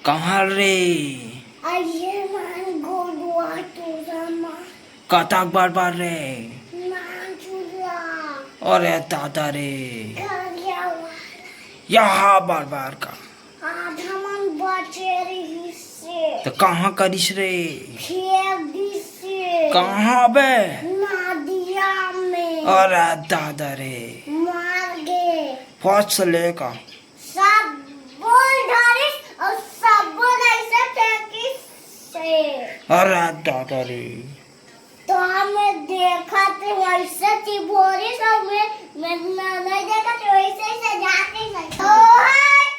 कहाँ रे कताक बार बार रे अरे दादा रे यहाँ बार बार का तो कहाँ करिस रे कहाँ बे अरे दादा रे मार गए फौज से लेका सब बोल डालिस और सब बोल ऐसे फेंकिस से अरे दादा रे तो हमें देखा तो वैसे थी बोरिस और मैं नहीं देखा तो वैसे ही सजाते नहीं ओ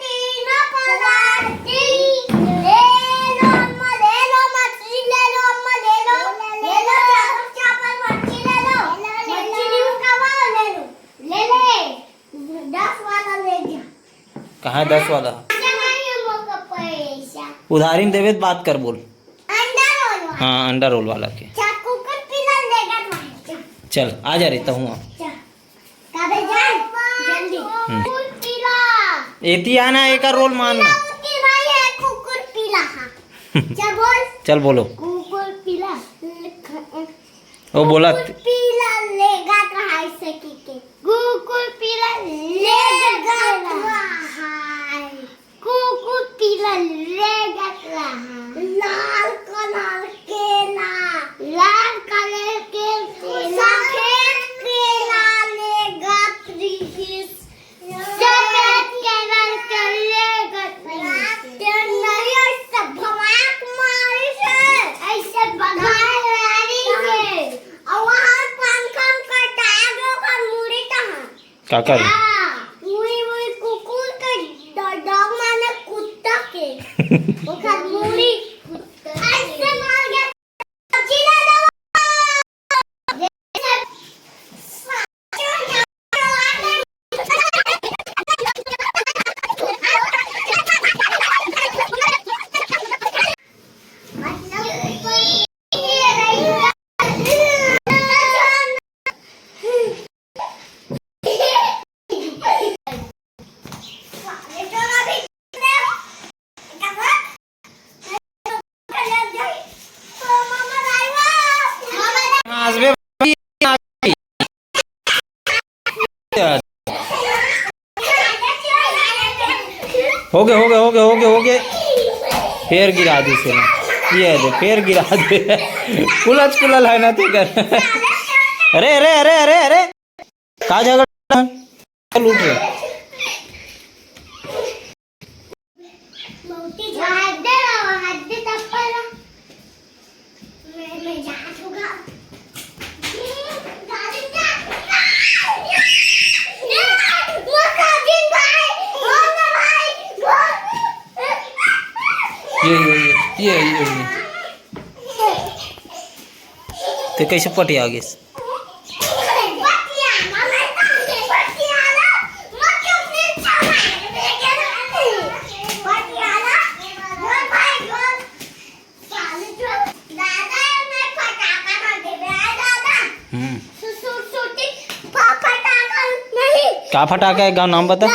तीनों पदार्थी ले लो अम्मा ले लो मछली ले लो अम्मा ले लो चावल मछली ले लो मछली कबाब ले लो ले 10 वाला ले जा कहाँ 10 वाला उधारी में देवे तो बात कर बोल हाँ अंडा रोल वाला के चल आ जा रहता हूँ एती आना एक रोल मानना चल बोलो कुकुर पीला वो बोला पीला लेगा कहाँ से के कुकुर पीला लेगा कहाँ कुकुर पीला लेगा कहाँ लाल कलर केला लाल कलर के सफेद केला लेगा त्रिकिस सफेद केला लेगा नहीं ऐसे भवाक मारी से ऐसे भगाए वाली से और वहाँ पंखा कटा दो का मुड़ी कहाँ क्या कर मुड़ी कुकुर के डॉग माने कुत्ता के वो का मुड़ी ऐसे मार गया सब्जी ले लो हो गए पैर गिरा दे से ये दे पैर गिरा दे कुलच कुलल है ना तू कर अरे अरे अरे अरे अरे का झगड़ा लूट रहे ये तो कैसे पटी आ गई क्या फटाका है गाँव नाम बता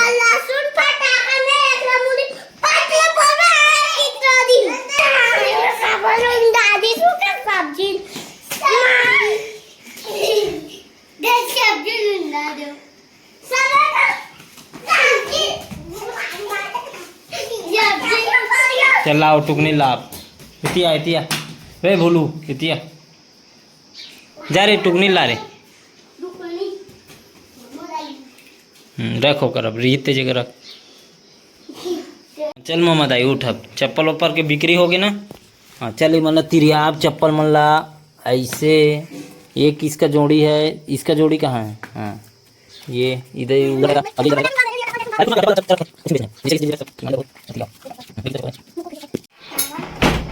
चल लाओ टुकनी लाभ इतिया इतिया वे भोलू इतिया जा रे टुकनी ला रे रखो कर अब रीते जगह रख चल मोहम्मद आई उठ अब चप्पल वप्पल के बिक्री होगी ना हाँ चल मतलब तिरियाब चप्पल मल्ला ऐसे ये किसका जोड़ी है इसका जोड़ी कहाँ है हाँ ये इधर उधर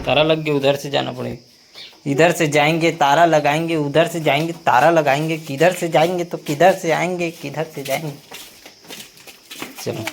तारा लग गया उधर से जाना पड़ेगा इधर से जाएंगे तारा लगाएंगे उधर से जाएंगे तारा लगाएंगे किधर से जाएंगे तो किधर से आएंगे किधर से जाएंगे चलो